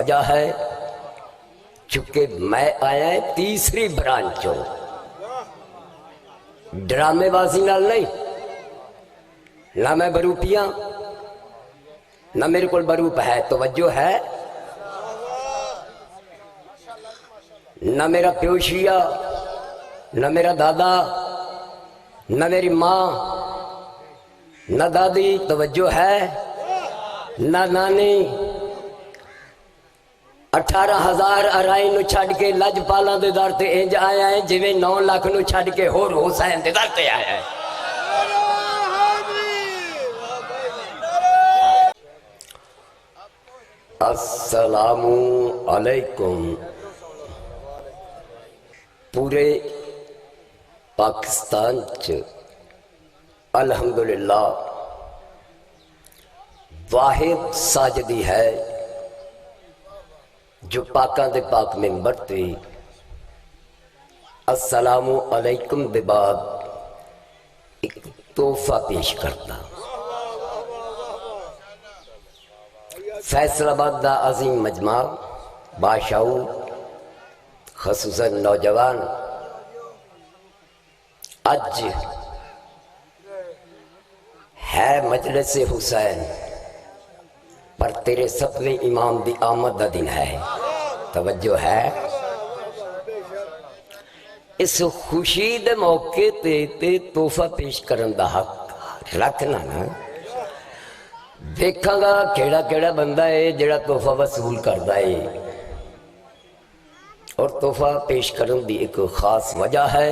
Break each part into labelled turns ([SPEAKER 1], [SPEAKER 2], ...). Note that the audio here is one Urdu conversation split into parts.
[SPEAKER 1] وجہ ہے چونکہ میں آیا ہے تیسری برانچوں ڈرامے بازی نال نہیں، نہ میں بروپیاں نہ میرے کو بروپ ہے، توجہ ہے، نہ میرا پیو شیعہ نہ میرا دادا نہ میری ماں نہ دادی، توجہ ہے، نہ نانی، 18,000 ارائی نو چھڑ کے لج پالاں دے در تے انج آیا ہے جویں 9 لاکھ نو چھڑ کے ہور حسین دے در تے آیا ہے۔ السلام علیکم۔ پورے پاکستان چ الحمدللہ واحد ساجدی ہے جو پاکاں دے پاک ممبر تے السلام علیکم دے بعد ایک تحفہ پیش کرتا۔ فیصل آباد دا عظیم مجمع باشعور خصوصاً نوجوان اج ہے مجلس حسین پر تیرے سپنے امام دی آمد دا دن ہے، توجہ ہے، اس خوشی دے موقع تے تحفہ پیش کرن دا حق رکھنا نا۔ دیکھاں گا کیڑا کیڑا بندہ ہے جڑا تحفہ وصول کردا ہے، اور تحفہ پیش کرن دی ایک خاص وجہ ہے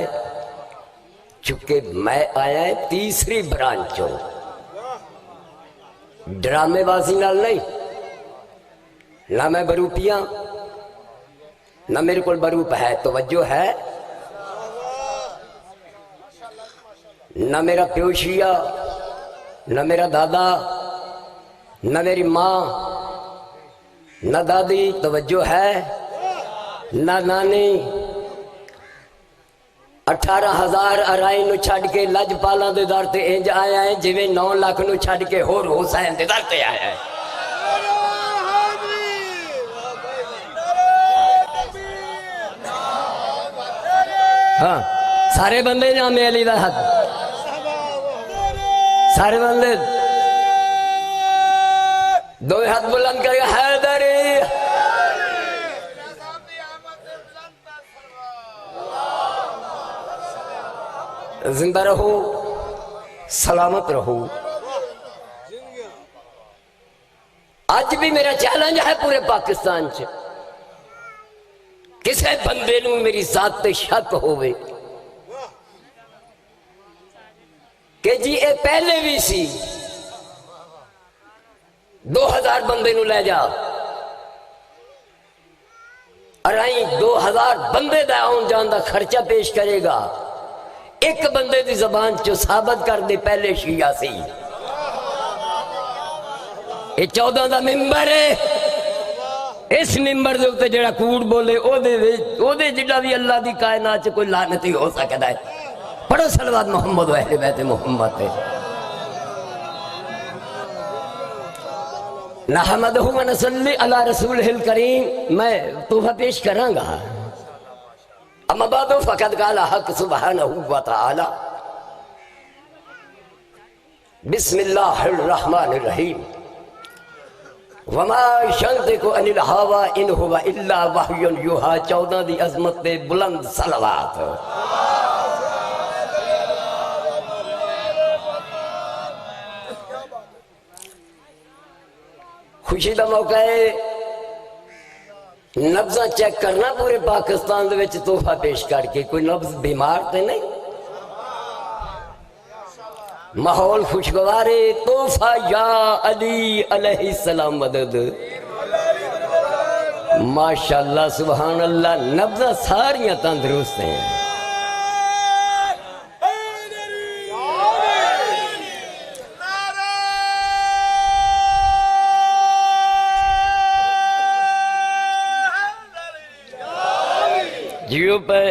[SPEAKER 1] چونکہ میں آیا ہے تیسری برانچوں ڈرامے بازی نال نہیں، نہ میں بروپیاں نہ میرے کو بروپ ہے، توجہ ہے، نہ میرا پیو شیعہ نہ میرا دادا نہ میری ماں نہ دادی، توجہ ہے، نہ نانی، 18,000 ارائی نو چھڑ کے لج پالاں دے در تے انج آیا ہے جویں 9 لاکھ نو چھڑ کے ہور حسین دے در تے آیا ہے۔ ہاں سارے بندے جامع علی دا حق، سارے بندے دو ہاتھ بلند کر کے حیدری زندہ رہو، سلامت رہو۔ آج بھی میرا چیلنج ہے پورے پاکستان سے، کسے بندے نو میری ذات تے شک ہوئے کہ جی اے پہلے بھی سی 2000 بندے نو لے جا، ارائی 2000 بندے دا آن جان دا خرچہ پیش کرے گا، ایک بندے دی زبان چو ثابت کر دے پہلے شیعہ سی۔ یہ 14 دا ممبر ہے، اس ممبر دے اتے جڑا کوڑ بولے او دے جڑا بھی اللہ دی کائنات سے کوئی لعنتی ہو سکتا ہے۔ پڑھو صلوات محمد و اہل بیت محمد ہے۔ نحمدہ و نصلی علی رسولہ الکریم، میں تحفہ پیش کروں گا۔ اما بعد فقد قال حق سبحانہ وتعالی بسم اللہ الرحمن الرحیم وما ينطق عن الهوى ان هو الا وحی یوحی، 14 دی عظمت دے بلند صلوات۔ خوشی دا موقع ہے، نبضاں چیک کرنا پورے پاکستان دے وچ تحفہ پیش کر کے، کوئی نبض بیمار تے نہیں، ماحول خوشگوارے، تحفہ یا علی علیہ السلام مدد، ماشاءاللہ سبحان اللہ، نبضاں ساریاں تندرست ہیں۔ جیو پہ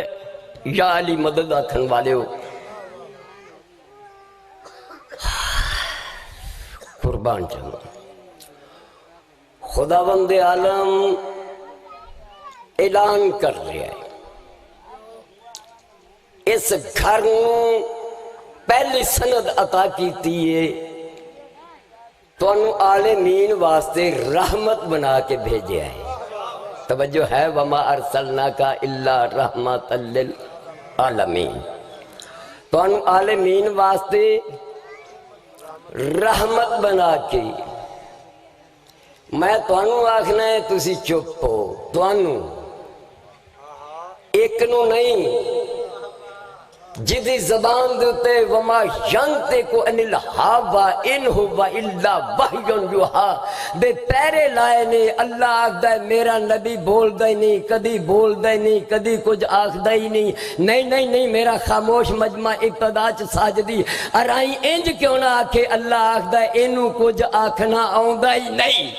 [SPEAKER 1] یا علی مدد آکھن والے ہو، قربان جاؤں۔ خداوند عالم اعلان کر رہا ہے اس گھر نو پہلی سند عطا کیتی ہے تو انو عالمین واسطے رحمت بنا کے بھیجے ہے توجہ ہے وما ارسلناک الا رحمت للعالمین تو انو عالمین واسطے رحمت بنا کے میں تو انو آکھنا ہے تسی چپ ہو تو انو ایک نو نہیں جدی زبان دیتے وما ینطق عن الہوا ان ہوا الا وحی یوحا دے پیرے لائے نے اللہ آکھدا ہے میرا نبی بول دے نہیں کدی بول دے نہیں کدی کچھ آکھدا ہی نہیں میرا خاموش مجمع ابتدا چ ساجدی ارائی انج کیوں نہ آکھے اللہ آکھدا ہے اینو کچھ آکھنا آوندا ہی نہیں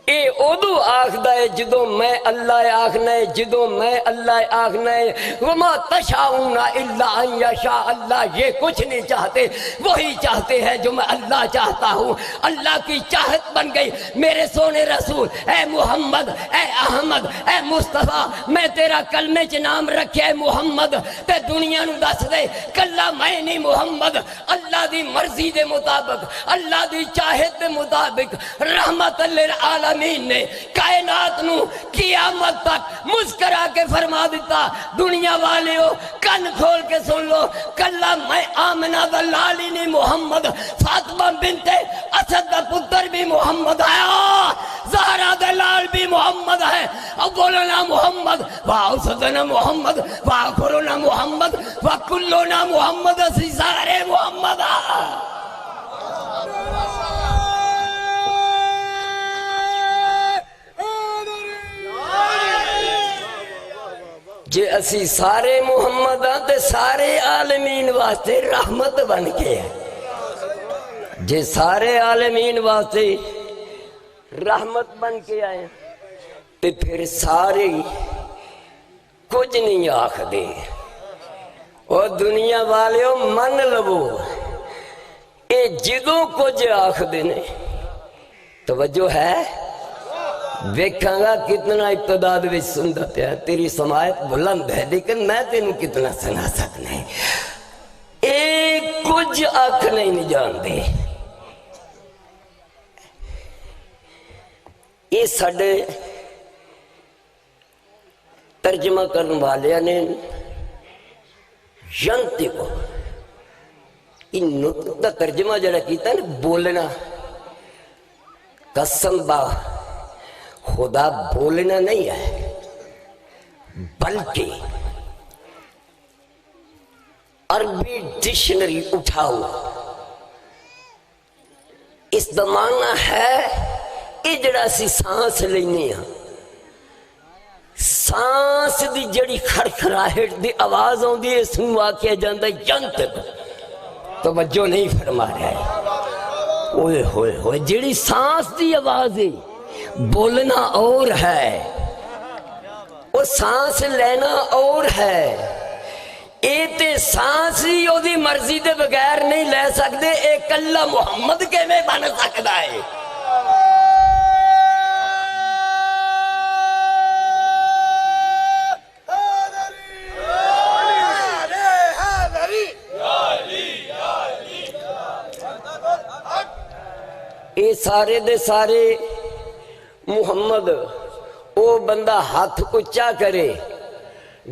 [SPEAKER 1] اے ادو آکھدا ہے جدو میں اللہ آکھنا ہے جدو میں اللہ آکھنا ہے وما تشاؤون الا ان یشاء اللہ یہ کچھ نہیں چاہتے وہی چاہتے ہیں جو میں اللہ چاہتا ہوں اللہ کی چاہت بن گئی میرے سونے رسول اے محمد اے احمد اے مصطفیٰ میں تیرا کلمے چ نام رکھے اے محمد تے دنیا نو دس دے کلا میں نہیں محمد اللہ دی مرضی دے مطابق اللہ دی چاہت دے مطابق رحمت للعالمین نے کائنات نو قیامت تک مسکرا کے فرما دیتا دنیا والے ہو کن کھول کے سن لو کلا میں آمنہ دا لالی نہیں محمد فاطمہ بنت اسد دا پتر بھی محمد ہے زہرا دا لال بھی محمد ہے اولنا محمد واؤسدنا محمد واخرنا محمد وکلنا محمد اسی سارے محمد جے اسی سارے محمد ہاں تے سارے عالمین واسطے رحمت بن کے ہے جے سارے عالمین واسطے رحمت بن کے آئے تے پھر سارے کچھ نہیں آکھ دے اور دنیا والے من لو اے جدوں کچھ آکھ دے نے توجہ ہے دیکھاں گا کتنا ابتداد وچ سندا پیا تیری سماعت بلند ہے لیکن میں تینوں کتنا سنا سکنا ہے ایک کچھ آنکھ نہیں جاندے یہ ساڑھے ترجمہ کرنے والے نے ینطق ان نطق دا ترجمہ جڑا کیتا ہے بولنا قسم با خدا بولنا نہیں ہے بلکہ عربی ڈکشنری اٹھاؤ اس زمانہ ہے یہ جڑا سی سانس لینے ہیں سانس دی جڑی کھڑکھڑاہٹ دی آواز ہوندی ہے اس نو آکھیا جاندا ینطق توجہ نہیں فرما رہا ہے اوئے ہوئے ہوئے جڑی سانس دی آواز ہے بولنا اور ہے وہ سانس لینا اور ہے ایتے سانس ہی او دی مرضی دے بغیر نہیں لے سکتے ایک اللہ محمد کے میں بن سکتا ہے اے سارے دے سارے محمد او بندہ ہاتھ اچھا کرے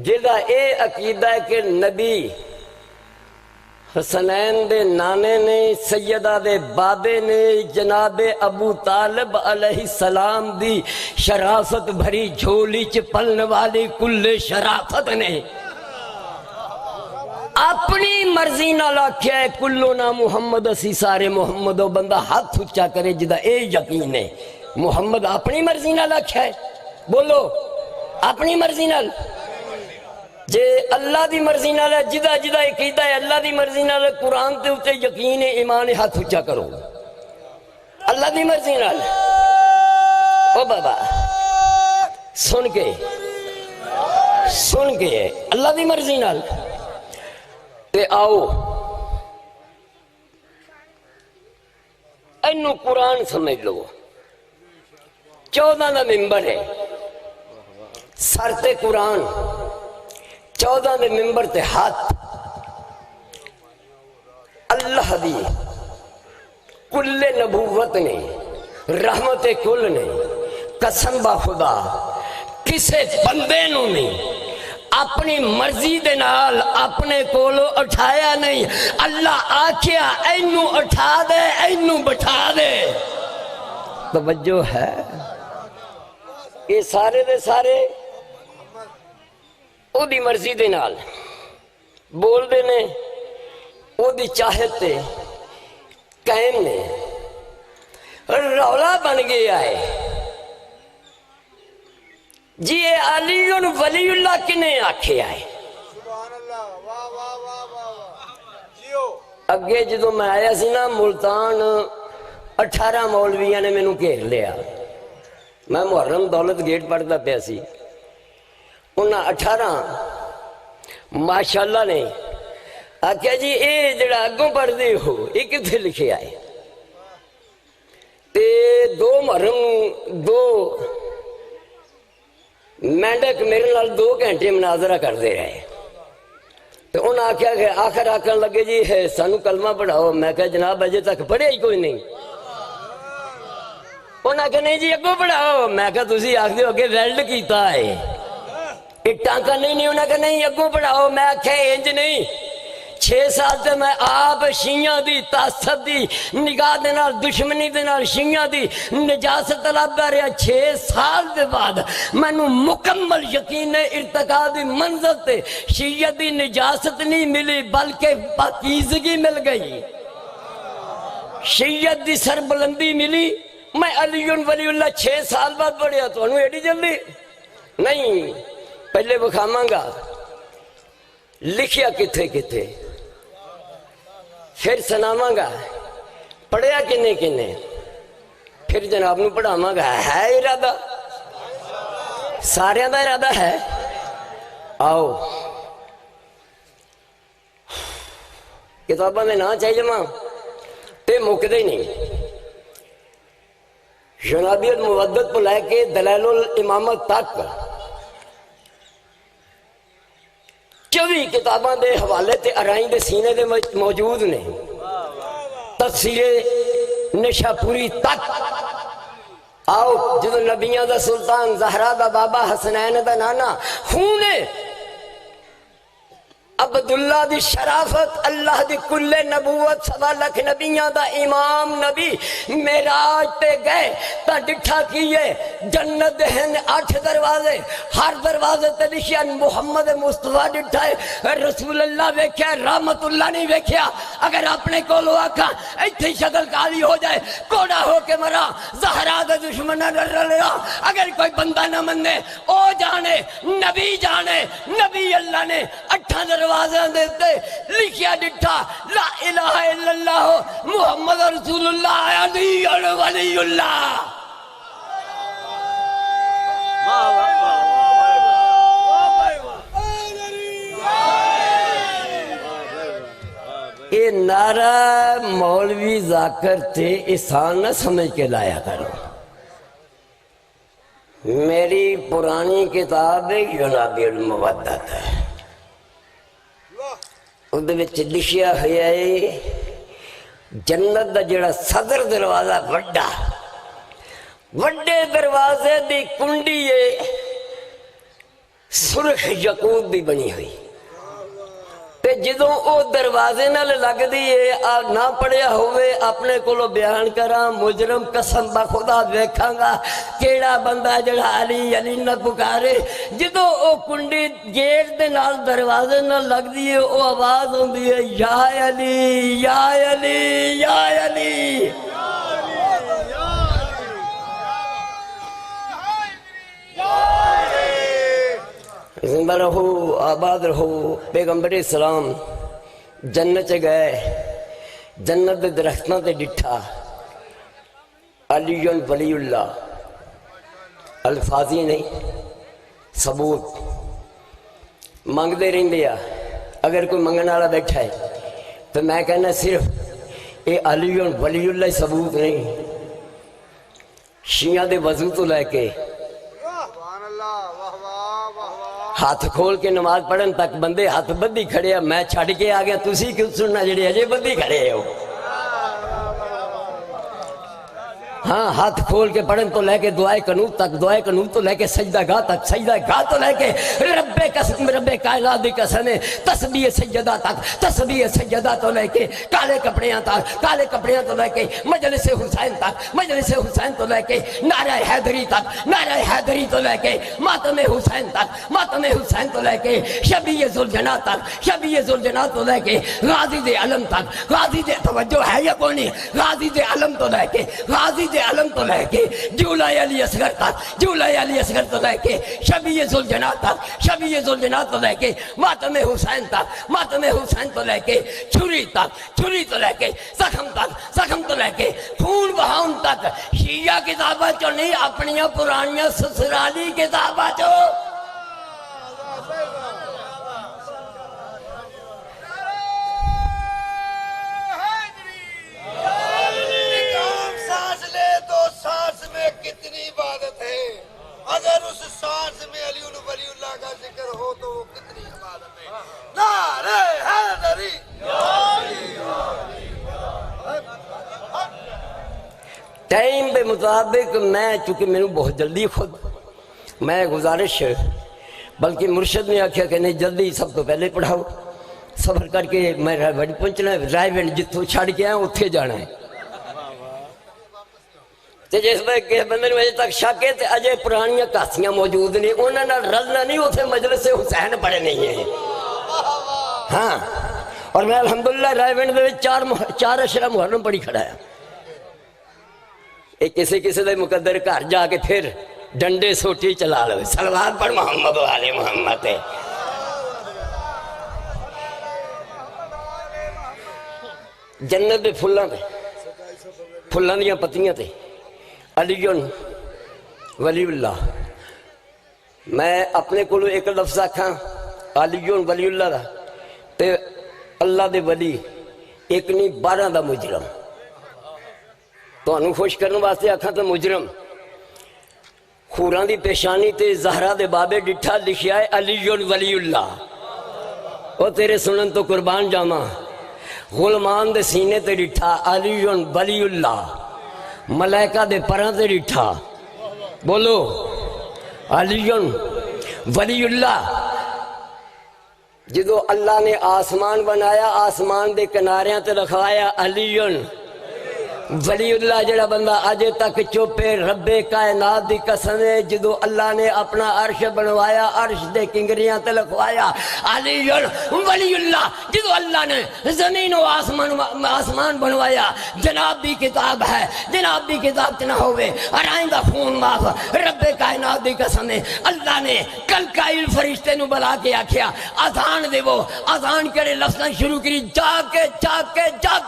[SPEAKER 1] جدا اے عقیدہ ہے کہ نبی حسنین دے نانے نے سیدہ دے بابے نے جناب ابو طالب علیہ السلام دی شرافت بھری جھولی چ پلن والی کل شرافت نے اپنی مرضی نہ لکھیا ہے کلو نا محمد اسی سارے محمد و بندہ ہاتھ اچھا کرے جدا اے یقین ہے محمد اپنی مرضی نہ لکھیا ہے بولو اپنی مرضی نہ جے اللہ دی مرضی نہ لے جدا جدا عقیدہ ہے اللہ دی مرضی نہ لے قرآن تے اتے یقین ایمان ہاتھ اچھا کرو اللہ دی مرضی نہ لے او بابا سن کے اللہ دی مرضی نہ لے تے آؤ اینو قرآن سمجھ لو 14 دا ممبر ہے سر تے قرآن 14 دے ممبر تے ہاتھ اللہ دی کل نبوت نے رحمت کل نے قسم با خدا کسے بندے نو نہیں اپنی مرضی دے نال اپنے کولو اٹھایا نہیں اللہ آکھیا اینو اٹھا دے اینو بٹھا دے توجہ ہے یہ سارے دے سارے او دی مرضی دے نال بول دے نے او دی چاہت تے قائم نے رولا بن گیا ہے جی اے علی ولی اللہ کنے آکھے آئے
[SPEAKER 2] سبحان اللہ واہ واہ واہ واہ جیو
[SPEAKER 1] اگے جدو میں آیا سی نا ملتان 18 مولویاں نے مینوں گھیر لیا میں محرم دولت گیٹ پڑھتا پیا سی انہاں 18 ماشاءاللہ نے آکھیا جی اے جڑا اگوں پڑھ دے ہو یہ کتھے لکھے آئے تے 2 محرم 2 مینڈک میرے نال 2 گھنٹے مناظرہ کر دے رہے تو انہوں نے آکھیا کہ آخر آکھن لگے جی ہے سانو کلمہ پڑھاؤ میں کہا جناب اجے تک پڑھے ہی کوئی نہیں انہوں نے کہا نہیں جی اگو پڑھاؤ میں کہا تسی آکھ دیو اگے ویلڈ کیتا ہے ٹانکا نہیں انہوں نے کہا نہیں اگو پڑھاؤ میں آکھا انج نہیں 6 سال تے میں آپ شیعہ دی تعصب دی نگاہ دے نال دشمنی دے نال شیعہ دی نجاست طلب کر رہا 6 سال دے بعد مینوں مکمل یقین ارتقاء دی منزل تے شیعہ دی نجاست نہیں ملی بلکہ پاکیزگی مل گئی شیعہ دی سربلندی ملی میں علی ولی اللہ 6 سال بعد پڑھیا تو انہوں ایڈی جلدی نہیں پہلے بکھاماں گا لکھیا کتھے کتھے پھر سناواں گا پڑھیا کنے کنے پھر جناب نو پڑھاواں گا ہے ارادہ سارے دا ارادہ ہے آؤ کتابہ میں نہ چاہیے ماں تے موقع ہی نہیں جنابیت مودت کو لے کے دلائل الامامت تک 24 کتاباں دے حوالے تے ارائیں دے سینے دے موجود نے تفسیر نشاپوری تک آؤ جدو نبیاں دا سلطان زہرا دا بابا حسنین دا نانا خونے عبداللہ دی شرافت اللہ دی کل نبوت 1.25 لاکھ نبیاں دا امام نبی معراج تے گئے تا ڈٹھا کیے جنت دہن 8 دروازے ہر دروازے تے لکھیا محمد مصطفیٰ ڈٹھا ہے رسول اللہ ویکھیا رحمت اللہ نہیں ویکھیا اگر اپنے کولو آکھا ایتھے شکل کالی ہو جائے کوڑا ہو کے مرا زہرا دا دشمنہ ڈر لیا اگر کوئی بندہ نہ منے او جانے نبی اللہ نے 8 دروازے دیتے لکھیا ڈٹھا لا الہ الا اللہ محمد رسول اللہ علی ولی اللہ یہ نعرہ مولوی ذاکر تھے احسان نہ سمجھ کے لایا کرو میری پرانی کتاب یونابی المودت ہے اُدھے وچ لکھیا ہویا ہے جنت دا جڑا صدر دروازہ وڈے دروازے دی کنڈی ہے سرخ یاقوت دی بنی ہوئی تے جدوں او دروازے نال لگ دیئے نہ پڑھیا ہوئے اپنے کولو بیان کراں مجرم قسم بخدا ویکھاں گا کیڑا بندہ جڑا علی علی نہ پکارے جدوں او کنڈی گیٹ دے نال دروازے نال لگ دیئے او آواز ہوندی ہے یا علی یا علی یا علی زندہ رہو آباد رہو پیغمبر اسلام جنت گئے جنت دے درختوں تے ڈٹھا علی ولی اللہ الفاظی نہیں ثبوت مانگ دے رہیں دیا اگر کوئی منگن والا بیٹھا ہے تو میں کہنا صرف یہ علی ولی اللہ ثبوت نہیں، شیعہ دے وضو تو لے کے
[SPEAKER 2] سبحان اللہ، واہ واہ واہ واہ،
[SPEAKER 1] ہاتھ کھول کے نماز پڑھن تک بندے ہاتھ بدھی کھڑے ہیں، میں چھڑ کے آ گیا، تسی کیوں سننا جڑے اجے بدھی کھڑے ہو؟ ہاں ہاتھ کھول کے پڑھن تو لے کے دعائے قنوت تک، دعائے قنوت تو لے کے سجدہ گاہ تک، سجدہ گاہ تو لے کے رب کائنات دی قسم تسبیح سجدہ تک، تسبیح سجدہ تو لے کے کالے کپڑیاں تک، کالے کپڑیاں تو لے کے مجلس حسین تک، مجلس حسین تو لے کے نعرہ حیدری تک، نعرہ حیدری تو لے کے ماتم حسین تک، ماتم حسین تو لے کے شبیہ ذوالجناح تک، شبیہ ذوالجناح تو لے کے غازی دے علم تک، غازی دے توجہ ہے یا کونی، غازی دے علم تو لے کے، غازی دے علم تو لے کے جولائے علی اصغر تک، جولائے علی اصغر تو لے کے شبیہ ذوالجناح تک، شبیہ ذوالجناح تو لے کے ماتم حسین تک، ماتم حسین تو لے کے چھری تک، چھری تو لے کے زخم تک، زخم تو لے کے خون بہاؤن تک، شیعہ کتابہ چو نہیں اپنیاں پرانیاں سسرالی کتابہ چو
[SPEAKER 2] کتنی عبادت ہے، اگر اس سانس میں علی ولی اللہ کا ذکر ہو تو وہ کتنی عبادت ہے۔ نعرہ حیدری،
[SPEAKER 1] ٹائم کے مطابق میں چونکہ میں بہت جلدی خود میں گزارش بلکہ مرشد نے آکھیا کہ نہیں جلدی سب تو پہلے پڑھاؤ، سفر کر کے میں رائے بڑی پہنچنا ہے، رائے بڑی جتوں چھڑ کے آئے اتھے جانا ہے، جس میں کہ بندے نے مجھے تک شک ہے اجے پرانیاں کاسیاں موجود نہیں، انہوں نے رلنا نہیں، اتنے مجلس حسین پڑے نہیں ہیں۔ ہاں اور میں الحمدللہ رائے بنڈ دے چار اشرا محرم پڑھی کھڑا ہے، ایک کسی دے مقدر گھر جا کے پھر ڈنڈے سوٹی چلا لو، صلوات پڑھ محمد و آل محمد ہے۔ جنت دے پھلاں دیاں پتیاں تے علی ولی اللہ، میں اپنے کو ایک لفظ آکھاں علی ولی اللہ دا تے اللہ دے ولی ایک نہیں 12 دا مجرم، تو انہوں خوش کرنے واسطے آکھاں تو مجرم خوران دی پیشانی تے زہرہ دے بابے ڈٹھا لکھیا ہے علی ولی اللہ، او تیرے سنن تو قربان جاما، غلمان دے سینے تے ڈٹھا علی ولی اللہ، ملائکہ دے پران تے ڈٹھا بولو علی ولی اللہ۔ جدو اللہ نے آسمان بنایا آسمان دے کناریاں تے رکھوایا علی ولی اللہ، جڑا بندہ آجے تک چوپے رب کائنات دی قسم ہے، جدو اللہ نے اپنا عرش بنوایا عرش دے کنگریاں تے لکھوایا علی ولی اللہ، جدو اللہ نے زمین و آسمان بنوایا جناب دی کتاب ہے، جناب دی کتاب چنہ ہوئے اور آئندہ خون معاف، رب کائنات دی قسم ہے اللہ نے کل کائل فرشتے نو بلا کے آکھیا اذان دے، وہ اذان کرے لفظاں شروع کری جاگ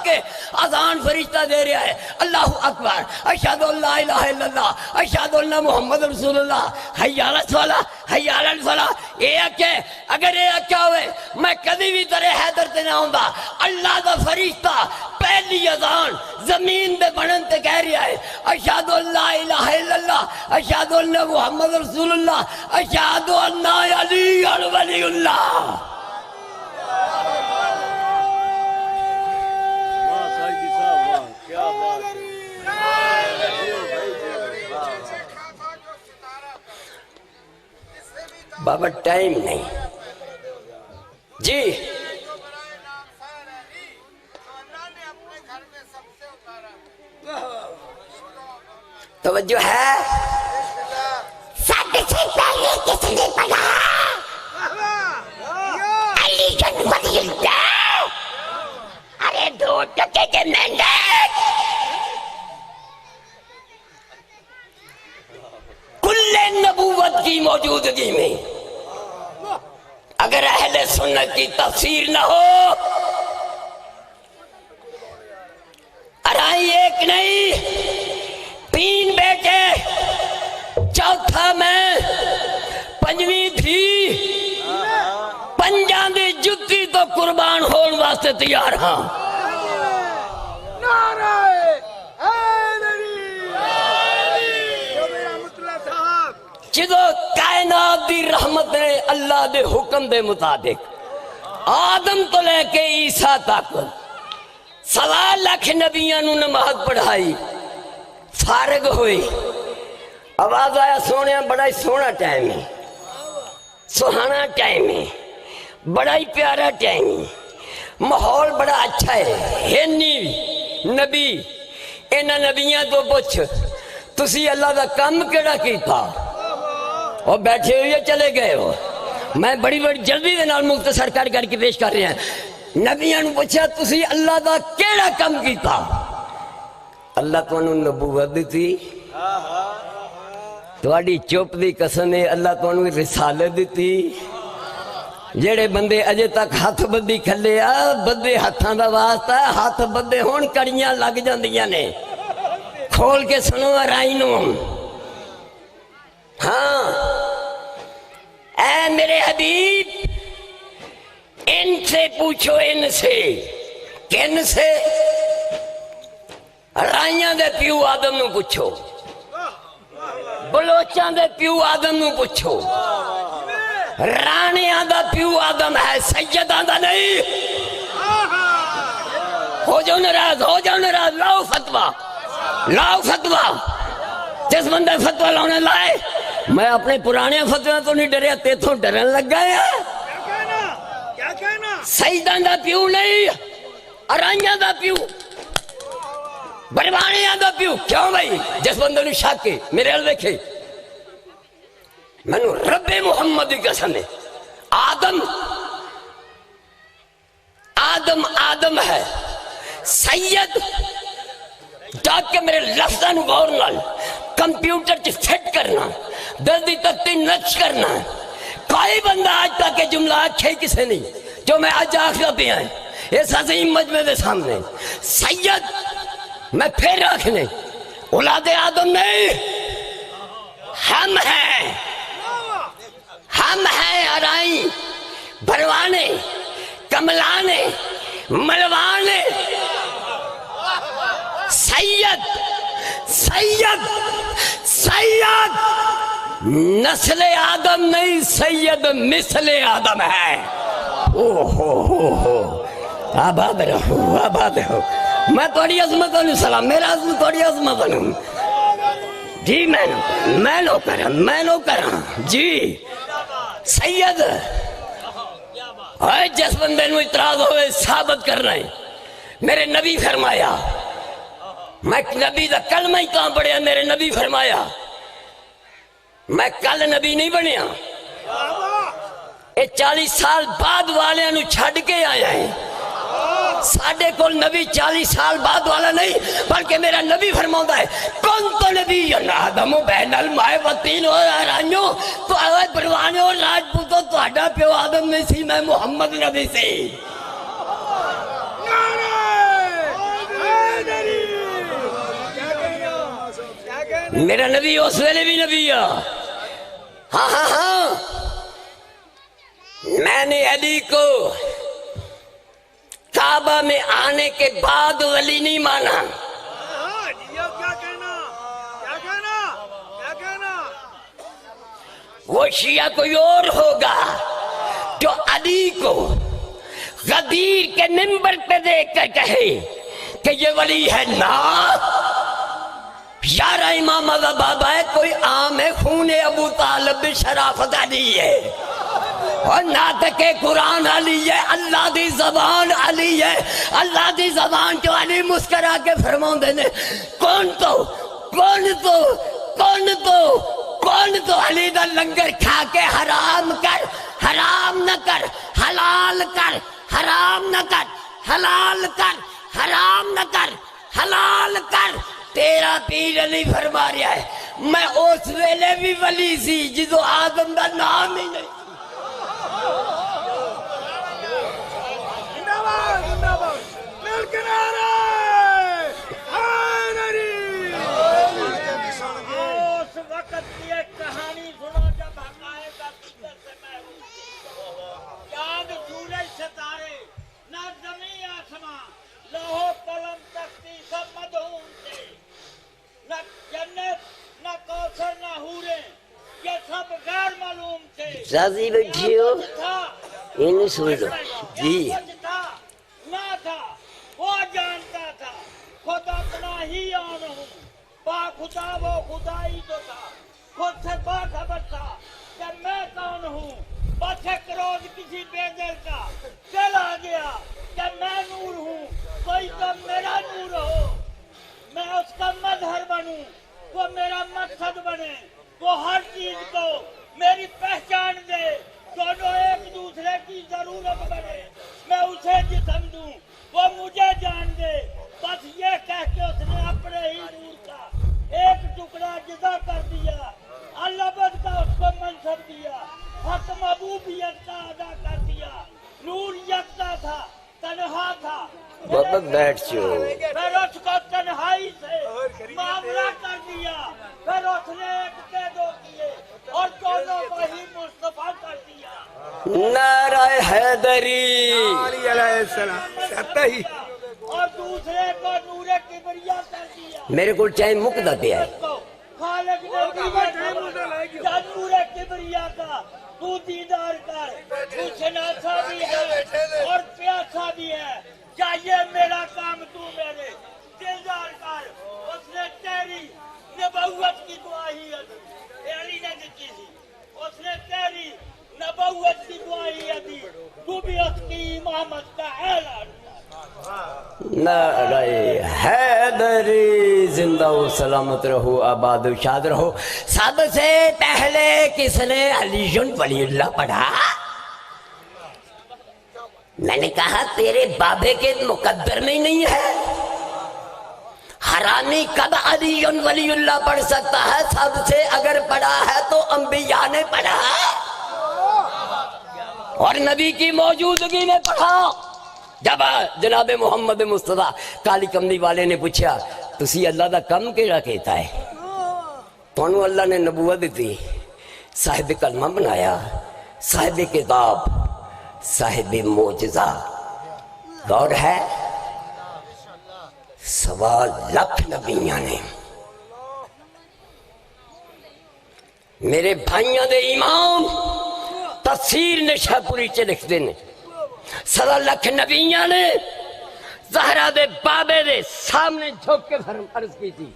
[SPEAKER 1] کے اذان فرشتہ دے رہا ہے اللہ اکبر اشہد اللہ الہ الا اللہ اشہد اللہ محمد رسول اللہ حی علی الصلاۃ حی علی الفلاح۔ یہ کہ اگر یہ کیا ہوئے میں کبھی بھی ترے حیدر تے نہ ہوندا، اللہ دا فرشتہ پہلی اذان زمین دے بنن تے کہہ رہا ہے اشہد اللہ الہ الا اللہ اشہد اللہ محمد رسول اللہ اشہد اللہ علی ولی اللہ۔ بابا ٹائم نہیں جی، توجہ ہے سب سے پہلے کس نے پڑھا علی ولی اللہ، ارے 2 ٹکے کے مینڈیٹ کل نبوت کی موجودگی میں اگر اہل سنت کی تفسیر نہ ہو، ارائی ایک نہیں 3 بیٹے، چوتھا میں، 5ویں تھی، 5 دی جتی تو قربان ہون واسطے تیار ہاں۔ جدو کائنات دی رحمت نے اللہ دے حکم دے مطابق آدم تو لے کے عیسیٰ تک 1.25 لاکھ نبیاں نو نماز پڑھائی، فارغ ہوئی، آواز آیا سونے بڑا ہی سونا ٹائم ہے، سہانا ٹائم ہے، بڑا ہی پیارا ٹائم ہے، ماحول بڑا اچھا ہے نبی انہاں نبیاں تو پوچھ تسی اللہ دا کام کیڑا کیتا؟ اور بیٹھے ہوئے چلے گئے ہو، میں بڑی جلدی دے نال مختصر کر کے پیش کر رہے ہیں۔ نبیاں نو پوچھا تسی اللہ دا کیڑا کام کیتا؟ اللہ تو انہوں نبوت دیتی، تواڈی چوپ دی قسم ہے اللہ تو انہوں رسالت دیتی۔ جڑے بندے اجے تک ہاتھ بدی کھلے بدے ہاتھاں دا واسطہ، ہاتھ بدے ہون کڑیاں لگ جاندیاں نے، کھول کے سنو رائی نو۔ ہاں اے میرے حبیب، ان سے پوچھو، ان سے کن سے؟ رائیاں دے پیو آدم نو پوچھو، بلوچاں دے پیو آدم نو پوچھو، رانیاں دا پیو آدم ہے، سیداں دا نہیں۔ ہو جاؤ ناراض، لاؤ فتوہ، جس بندے فتوہ لاؤنے لائے، میں اپنے پرانے فتوہ تو نہیں ڈریا، تیتھوں ڈرن لگ گئے ہیں۔ سیداں دا پیو نہیں، رائیاں دا پیو، بروانیاں دا پیو، کیوں بھائی؟ جس بندے نو شک ہے میرے حال دیکھے، منو رب محمد کی قسم ہے، آدم ہے سید، جا کے میرے لفظاں نو غور نال کمپیوٹر چ فٹ کرنا، دردی تکتی نچ کرنا۔ کوئی بندہ آج تک کے جملہ آکھے کسے نہیں جو میں آج آخلا پہ آئیں اس عظیم مجمع دے سامنے۔ سید میں پھر آخنے اولاد آدم نہیں، ہم ہیں ارائیں، بھروانے، کملانے، ملوانے، سید نسل آدم نہیں، سید مثل آدم ہے۔ آباد رہو، میں توڑی عظمت ہوں سلام، میرا عظمت توڑی عظمت ہوں جی، میں نو کرا جی سید۔ جس بندے نو اعتراض ہوئے ثابت کرنا ہے، میرے نبی فرمایا، میں نبی دا کلمہ ہی کہاں پڑھیا، میرے نبی فرمایا میں کل نبی نہیں بنیا، یہ 40 سال بعد والے نو چھڑ کے آیا ہے، ساڑھے کول نبی 40 سال بعد والا نہیں، بلکہ میرا نبی فرماؤں ہے کون تو نبی آدم بین المائے وطین اور آرانیوں، تو آئے پروانے اور راجپوتوں تو اڈا پیو آدم میں سی، میں محمد نبی سے۔ میرا نبی اس ویلے بھی نبی ہے، ہاں میں نے علی کو کعبہ میں آنے کے بعد ولی نہیں مانا۔ وہ شیعہ کوئی اور ہوگا جو علی کو غدیر کے منبر پہ دیکھ کر کہے کہ یہ ولی ہے، نا یارہ امام اعظم بابا ہے، کوئی عام ہے، خون ابو طالب شرافت علی ہے، اور ناطق قرآن علی ہے، اللہ دی زبان علی ہے، اللہ دی زبان جو علی مسکرا کے فرماؤں دینے کون تو علی دا لنگر کھا کے حرام کر، حرام نہ کر، حلال کر، حرام نہ کر، حلال کر، حرام نہ کر، حلال کر، تیرا پیر علی فرما رہا ہے۔ میں اس ویلے بھی ولی سی جدو آدم دا نام ہی نہیں۔
[SPEAKER 3] اس وقت کی ایک کہانی سنو جب حقائق حقیقت سے محروم تھی، چاند سورج ستارے، نہ زمین آسمان، لوح و قلم تختی سب مدہون تھے، نہ جنت نہ کوثر نہ حوریں، یہ سب غیر معلوم تھے
[SPEAKER 1] راضی بیٹھی ہو
[SPEAKER 3] تھا
[SPEAKER 1] انہیں سن لو جی
[SPEAKER 3] کچھ تھا نہ تھا وہ جانتا تھا خود اپنا ہی آن ہوں با خدا وہ خدائی تو تھا خود سے باخبر تھا کہ میں کون ہوں بس ایک روز کسی بے دل کا چلا گیا کہ میں نور ہوں کوئی تو میرا نور ہو میں اس کا مظہر بنوں وہ میرا مقصد بنے وہ ہر چیز کو میری پہچان دے دونوں ایک دوسرے کی ضرورت بنے میں اسے جسم دوں وہ مجھے جان دے بس یہ کہہ کے اس نے اپنے ہی نور کا ایک ٹکڑا جدا کر دیا الابد کا اس کو منصب دیا حق محبوبیت کا ادا کر دیا نور یکتا تھا تنہا تھا
[SPEAKER 1] بابا بیٹھ جاؤ
[SPEAKER 3] پھر اس کو تنہائی سے معاملہ کر دیا پھر اس نے ایک کے دو کیے اور دونوں کو ہی مصطفیٰ کر دیا
[SPEAKER 1] نعرہ حیدری
[SPEAKER 2] علی علیہ السلام ستا ہی
[SPEAKER 3] اور دوسرے کو نور کبریا کر دیا
[SPEAKER 1] میرے کو ٹائم مکدا پیا ہے
[SPEAKER 3] خالق نے یا نور کبریا کا تو دیدار کر تو شناسا بھی ہے اور پیاسا بھی ہے چاہیے میرا کام تو میرے دیدار کر اس نے تیری نبوت کی دعائی علی نے دی تھی اس نے تیری نبوت کی دعائی دی تو بھی اس کی امامت کا اعلان
[SPEAKER 1] نعرہ حیدری زندہ و سلامت رہو آباد و شاد رہو سب سے پہلے کس نے علی ولی اللہ پڑھا میں نے کہا تیرے بابے کے مقدر میں ہی نہیں ہے حرامی کب علی ولی اللہ پڑھ سکتا ہے سب سے اگر پڑھا ہے تو انبیاء نے پڑھا اور نبی کی موجودگی میں پڑھا جب جناب محمد مصطفیٰ کالی کملی والے نے پوچھا تسی اللہ دا کم کیڑا کہتا ہے تو اللہ نے نبوت دیتی صاحب کلمہ بنایا صاحب کتاب صاحب معجزہ غور ہے 1.25 لاکھ نبیاں نے میرے بھائیاں دے امام تفسیر نشاپوری چ لکھ دینے 1.25 لاکھ نبیاں نے زہرا دے بابے دے سامنے جھوک کے عرض کی تھی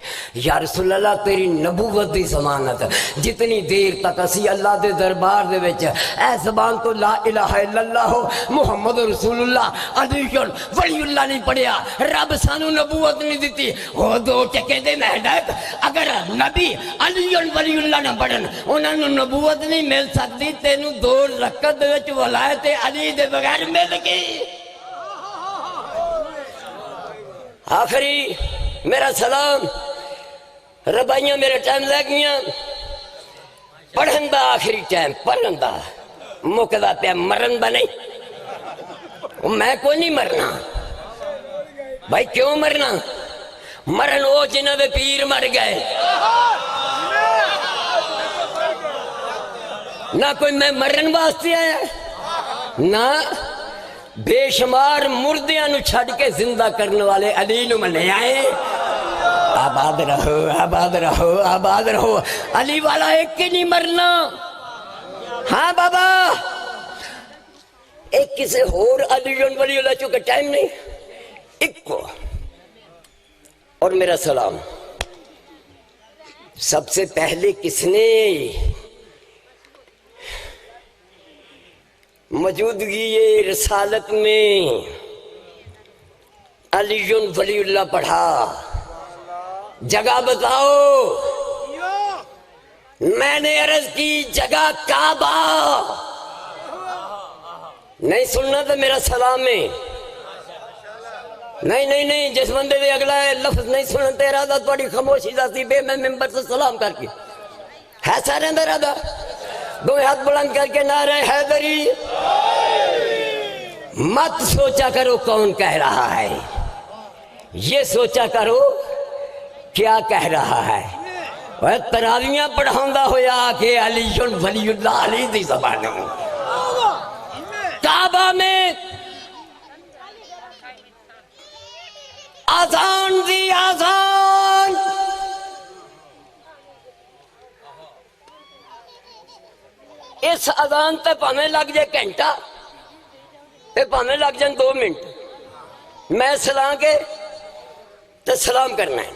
[SPEAKER 1] یا رسول اللہ تیری نبوت دی ضمانت جتنی دیر تک اسی اللہ دے دربار دے وچ اے زبان تو لا الہ الا اللہ محمد رسول اللہ علی ولی اللہ نہیں پڑھیا رب سانو نبوت نہیں دیتی وہ دو ٹکے دے محدود اگر نبی علی ولی اللہ نہ پڑھن انہاں نوں نبوت نہیں مل سکتی تینوں 2 رکعت دے وچ ولایت علی دے بغیر مل گئی آخری میرا سلام ربائیاں میرے ٹائم لگ گیا پڑھن دا آخری ٹائم پڑھن دا مکدا پیا مرن دا نہیں میں کوئی نہیں مرنا بھائی کیوں مرنا مرن وہ جنہ دے پیر مر گئے نہ کوئی میں مرن واسطے آیا نہ بے شمار مردیاں نو چھڑ کے زندہ کرنے والے علی نو ملے آئے آباد رہو آباد رہو آباد رہو علی والا ایک کی نہیں مرنا ہاں بابا ایک کسے اور علی ولی اللہ چکے ٹائم نہیں ایک کو اور میرا سلام سب سے پہلے کس نے موجودگی رسالت میں علی ولی اللہ پڑھا جگہ بتاؤ میں نے عرض کی جگہ کعبہ نہیں سننا تو میرا سلام میں نہیں جس بندے دے اگلا ہے لفظ نہیں سننا تیرا دا تھوڑی خاموشی ذاتی بے میں ممبر سے سلام کر کے ہے سارے اندر آدھا دو ہاتھ بلند کر کے نعرہ حیدری مت سوچا کرو کون کہہ رہا ہے یہ سوچا کرو کیا کہہ رہا ہے وہ تراویاں پڑھاؤں ہویا کہ علی ولی اللہ علی دی زبانوں کعبہ میں آذان دی آذان اس اذان تے پاویں لگ جائے گھنٹہ تے پاویں لگ جائیں 2 منٹ، میں سلام کے تے سلام کرنا ہے۔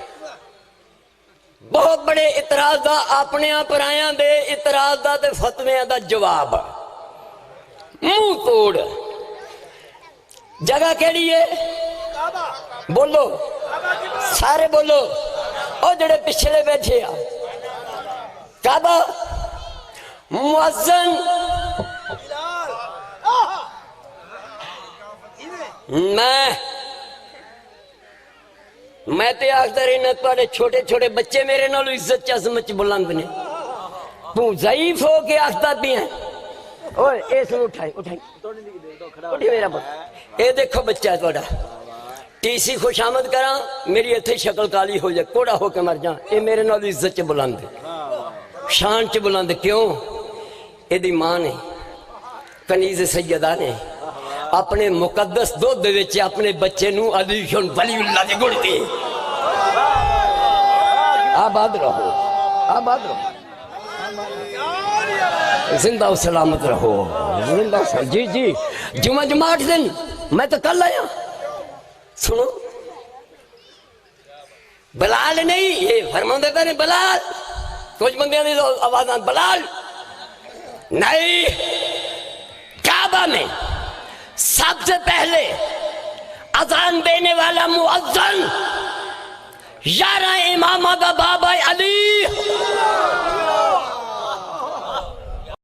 [SPEAKER 1] بہت بڑے اعتراض دا اپنے پرایاں دے اعتراض دا تے فتویاں دا جواب منہ توڑ جگہ کیڑی ہے؟ بولو سارے بولو، او جڑے پچھلے بیٹھے آ کعبہ مؤذن میں تے آخدا رہنا تواڈے چھوٹے چھوٹے بچے میرے نالوں عزت عظمت بلند نے، تو ضعیف ہو کے آخدا بھی ہیں۔ اوئے اس نو اٹھائی اٹھی میرا پتر، اے دیکھو بچہ ہے تواڈا، ٹی سی خوش آمد کراں میری اتھے شکل کالی ہو جائے کوڑا ہو کے مر جاں، اے میرے نالوں عزت چ بلند ہے، شان چ بلند۔ کیوں؟ اے دی ماں نے کنیز سیدہ نے اپنے مقدس دودھ وچ اپنے بچے نو علی ولی اللہ دی گڑ دی۔ آباد رہو، آباد رہو، زندہ و سلامت رہو، زندہ و سلامت۔ جی جی جمعہ 8 دن میں تو کل آیا، سنو بلال نہیں، یہ فرماندے پہ بلال، کچھ بندیاں دی آوازاں بلال نہیں، کعبہ میں سب سے پہلے اذان دینے والا مؤذن 11 امامہ دا بابا علی